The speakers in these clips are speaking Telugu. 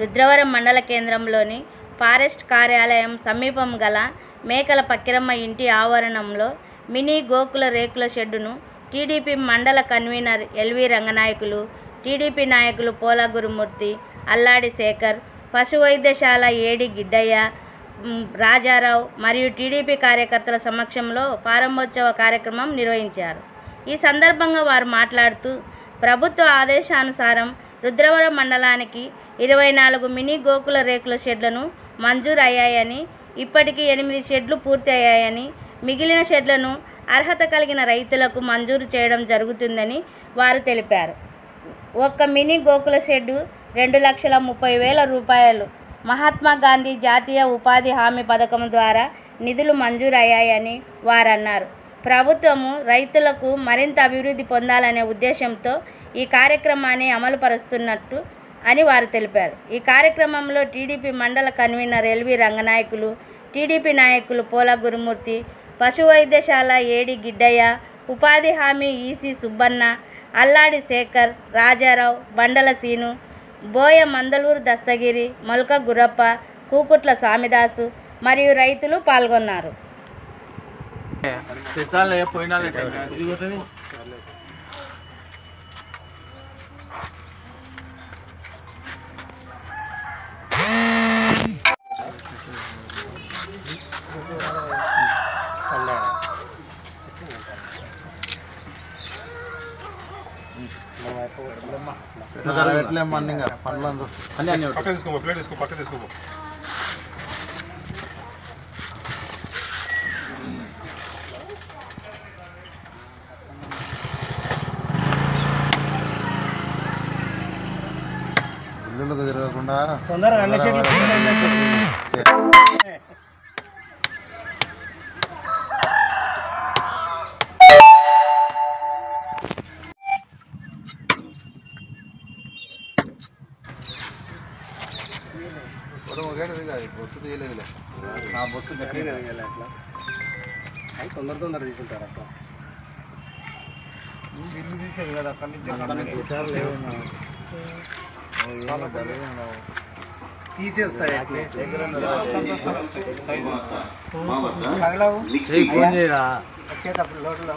రుద్రవరం మండల కేంద్రంలోని ఫారెస్ట్ కార్యాలయం సమీపం గల మేకల పక్కిరమ్మ ఇంటి ఆవరణంలో మినీ గోకుల రేకుల షెడ్డును టీడీపీ మండల కన్వీనర్ ఎల్వి రంగనాయకులు, టీడీపీ నాయకులు పోలా గురుమూర్తి, అల్లాడి శేఖర్, పశు వైద్యశాల ఏడి గిడ్డయ్య, రాజారావు మరియు టీడీపీ కార్యకర్తల సమక్షంలో ప్రారంభోత్సవ కార్యక్రమం నిర్వహించారు. ఈ సందర్భంగా వారు మాట్లాడుతూ, ప్రభుత్వ ఆదేశానుసారం రుద్రవరం మండలానికి 24 మినీ గోకుల రేకుల షెడ్లను మంజూరు అయ్యాయని, ఇప్పటికీ 8 షెడ్లు పూర్తి అయ్యాయని, మిగిలిన షెడ్లను అర్హత కలిగిన రైతులకు మంజూరు చేయడం జరుగుతుందని వారు తెలిపారు. ఒక్క మినీ గోకుల షెడ్డు 2,30,000 రూపాయలు మహాత్మా గాంధీ జాతీయ ఉపాధి హామీ పథకం ద్వారా నిధులు మంజూరు అయ్యాయని వారన్నారు. ప్రభుత్వము రైతులకు మరింత అభివృద్ధి పొందాలనే ఉద్దేశంతో ఈ కార్యక్రమాన్ని అమలు పరుస్తున్నట్టు అని వారు తెలిపారు. ఈ కార్యక్రమంలో టీడీపీ మండల కన్వీనర్ ఎల్వి రంగనాయకులు, టీడీపీ నాయకులు పోలా గురుమూర్తి, పశు వైద్యశాల ఏడి గిడ్డయ్య, ఉపాధి హామీ ఈసీ సుబ్బన్న, అల్లాడి శేఖర్, రాజారావు, బండల సీను, బోయ మందలూరు దస్తగిరి, మొలక గురప్ప, కూకుట్ల స్వామిదాసు మరియు రైతులు పాల్గొన్నారు. తిరగకుండా తొందరగా అన్ని చెట్లు బొత్తు తీయలేదులే, నా బొత్తు గట్టిగా అట్లా అది తొందర తీసుకుంటారు. అట్లా ఇల్లు తీసేది కదా అక్కడి నుంచి తీసేస్తాయి. వచ్చేటప్పుడు లోటులో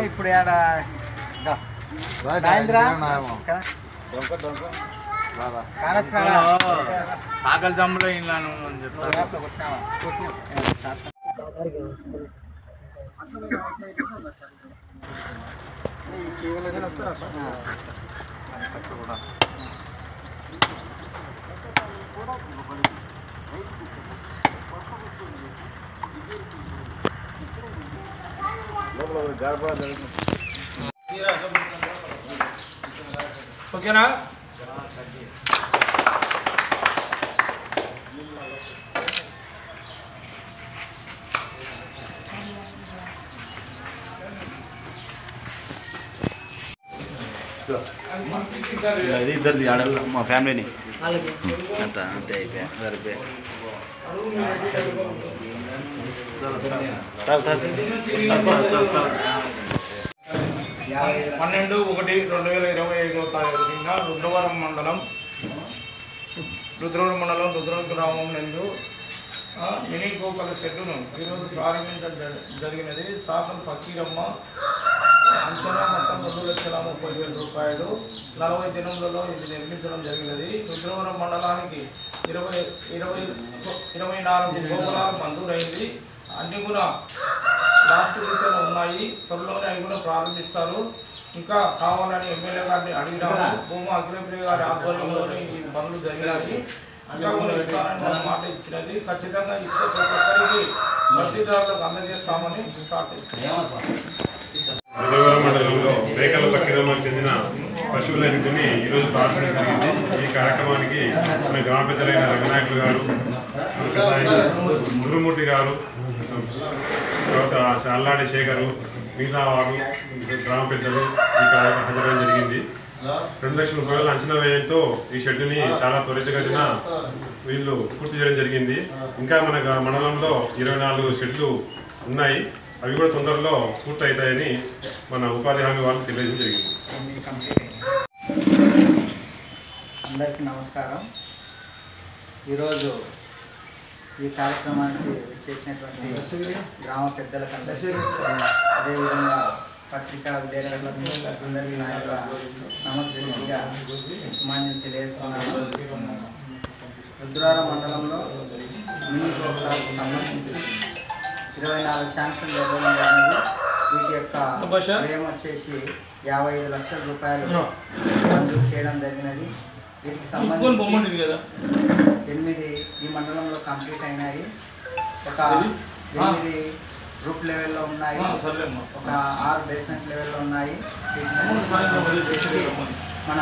ఇప్పుడు ఆకలి జమ్ములో ఇల్లాను అని చెప్తాను. ఓకేనా? అది ఇద్దరిది ఆడలు మా ఫ్యామిలీని అంత అంతే అయిపోయా సరిపోయా. 12/1/2025 రుద్రవరం మండలం రుద్రవరం గ్రామం నందు మినీ గోకుల షెడ్డును ఈరోజు ప్రారంభించడం జరిగినది. సాకం ఫకీరమ్మ అంచనా మొత్తం 2,30,000 రూపాయలు 40 దినములలో ఇది నిర్మించడం జరిగినది. రుద్రవరం మండలానికి 24 గోకులాలు మంజూరైంది. అన్ని కూడా లాస్ట్ దిశలో ఉన్నాయి. త్వరలోనే అవి కూడా ప్రారంభిస్తారు. ఇంకా కావాలని ఎమ్మెల్యే గారిని అడిగినాము. భూమా అఖిలప్రియ గారి ఆధ్వర్యంలోనే ఈ పనులు జరిగినాయి. ఇంకా కూడా ఇస్తారని మాట ఇచ్చినది. ఖచ్చితంగా ఇస్తే ప్రతి ఒక్కరికి లబ్ధిదారులకు అందజేస్తామని ప్రార్థిస్తున్నాం. రుద్రవరం మండలంలో మేకల పక్కిరమ్మకు చెందిన పశువుల ఎన్నికని ఈరోజు ప్రారంభించడం జరిగింది. ఈ కార్యక్రమానికి మన గ్రామ పెద్దలైన రంగనాయకులు గారు, గురుమూర్తి గారు, తర్వాత అల్లాడి శేఖరు, మిగతా వారు గ్రామ పెద్దలు ఈ కార్యక్రమం జరిగింది. 2 లక్షల రూపాయల అంచనా వ్యయంతో ఈ షెడ్డుని చాలా త్వరితగతిన వీళ్ళు పూర్తి చేయడం జరిగింది. ఇంకా మన మండలంలో 24 షెడ్లు ఉన్నాయి. అవి కూడా తొందరలో పూర్తి అవుతాయని మన ఉపాధి హామీ వాళ్ళు తెలియజేయడం జరిగింది. అందరికీ నమస్కారం. ఈరోజు ఈ కార్యక్రమానికి చేసినటువంటి గ్రామ పెద్దలకందరికీ, అదేవిధంగా పత్రికా విలేకరులకు, అందరికీ నా యొక్క నమస్కారంగా యజమాన్యం తెలియజేస్తున్నాను. రుద్రవరం మండలంలో మినీ గోకులకు సంబంధించి 24 శాంక్షన్ ఇవ్వడం జరిగింది. వీటి యొక్క వ్యయం వచ్చేసి 55 లక్షల రూపాయలు మంజూరు చేయడం జరిగినది. వీటికి సంబంధించి 8 ఈ మండలంలో కంప్లీట్ అయినాయి. ఒక 8 రూప్ లెవెల్లో ఉన్నాయి, ఒక 6 బేస్మెంట్ లెవెల్లో ఉన్నాయి. మన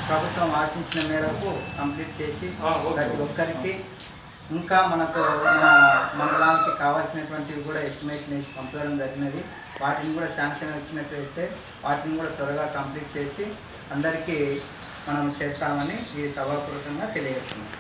ప్రభుత్వం ఆశించిన మేరకు కంప్లీట్ చేసి ప్రతి ఒక్కరికి ఇంకా మనకు మన మండలానికి కావాల్సినటువంటివి కూడా ఎస్టిమేషన్ వేసి పంపడం జరిగినది. వాటిని కూడా శాంక్షన్ వచ్చినట్లయితే వాటిని కూడా త్వరగా కంప్లీట్ చేసి అందరికీ మనం చేస్తామని ఈ సభాపూర్వకంగా తెలియజేస్తున్నాం.